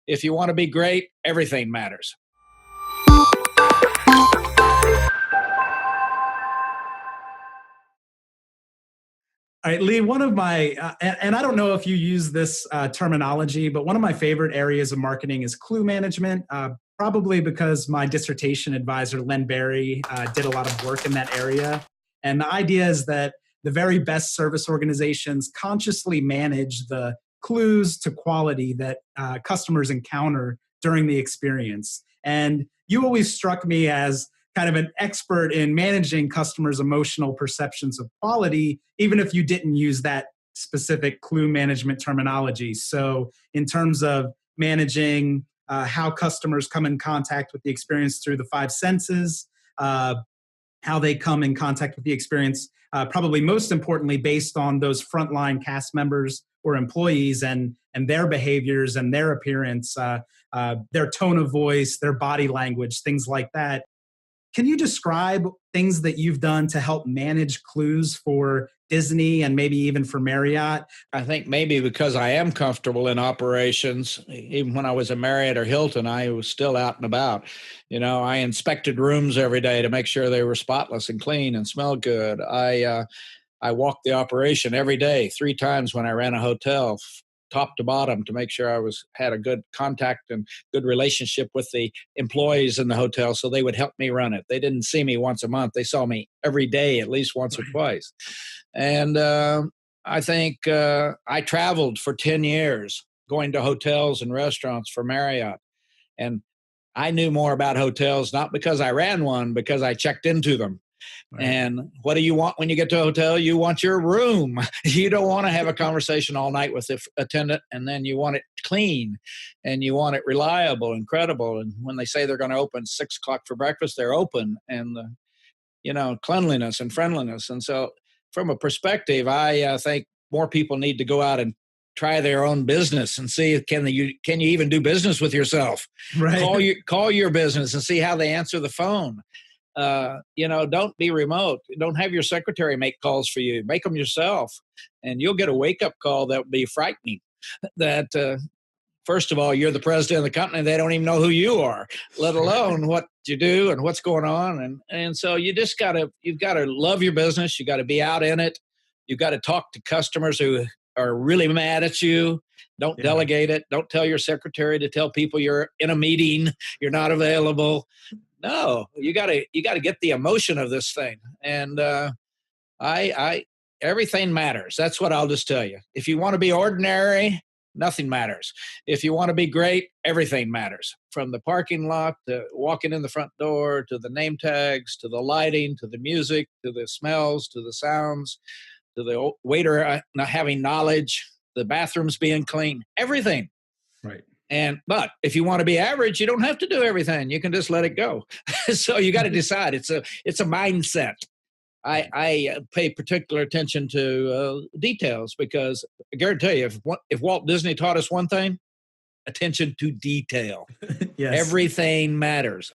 If you want to be great, everything matters. All right, Lee, one of my, and I don't know if you use this terminology, but one of my favorite areas of marketing is clue management, probably because my dissertation advisor, Len Berry, did a lot of work in that area. And the idea is that the very best service organizations consciously manage the clues to quality that customers encounter during the experience. And you always struck me as kind of an expert in managing customers' emotional perceptions of quality, even if you didn't use that specific clue management terminology. So in terms of managing how customers come in contact with the experience through the five senses, how they come in contact with the experience, probably most importantly, based on those frontline cast members or employees and their behaviors and their appearance, their tone of voice, their body language, things like that. Can you describe things that you've done to help manage clues for Disney and maybe even for Marriott? I think maybe because I am comfortable in operations, even when I was at Marriott or Hilton, I was still out and about. I inspected rooms every day to make sure they were spotless and clean and smelled good. I walked the operation every day, 3 times when I ran a hotel, top to bottom, to make sure I had a good contact and good relationship with the employees in the hotel, so they would help me run it. They didn't see me once a month. They saw me every day, at least once or twice. And I think I traveled for 10 years going to hotels and restaurants for Marriott. And I knew more about hotels, not because I ran one, because I checked into them. Right. And what do you want when you get to a hotel? You want your room. You don't want to have a conversation all night with the attendant, and then you want it clean, and you want it reliable and credible. And when they say they're going to open 6 o'clock for breakfast, they're open, and cleanliness and friendliness. And so, from a perspective, I think more people need to go out and try their own business and see can you even do business with yourself. Right. Call your business and see how they answer the phone. Don't be remote. Don't have your secretary make calls for you. Make them yourself, and you'll get a wake-up call that will be frightening. That first of all, you're the president of the company, and they don't even know who you are, let alone what you do and what's going on. And so you've got to love your business. You got to be out in it. You've got to talk to customers who are really mad at you. Don't delegate it. Don't tell your secretary to tell people you're in a meeting, you're not available. No, you got to get the emotion of this thing. And everything matters. That's what I'll just tell you. If you want to be ordinary, nothing matters. If you want to be great, everything matters. From the parking lot to walking in the front door, to the name tags, to the lighting, to the music, to the smells, to the sounds, to the waiter not having knowledge, the bathrooms being clean, everything. Right. But if you want to be average, you don't have to do everything. You can just let it go. So you got to decide. It's a mindset. I pay particular attention to details, because I guarantee you, if Walt Disney taught us one thing, attention to detail. Yes. Everything matters.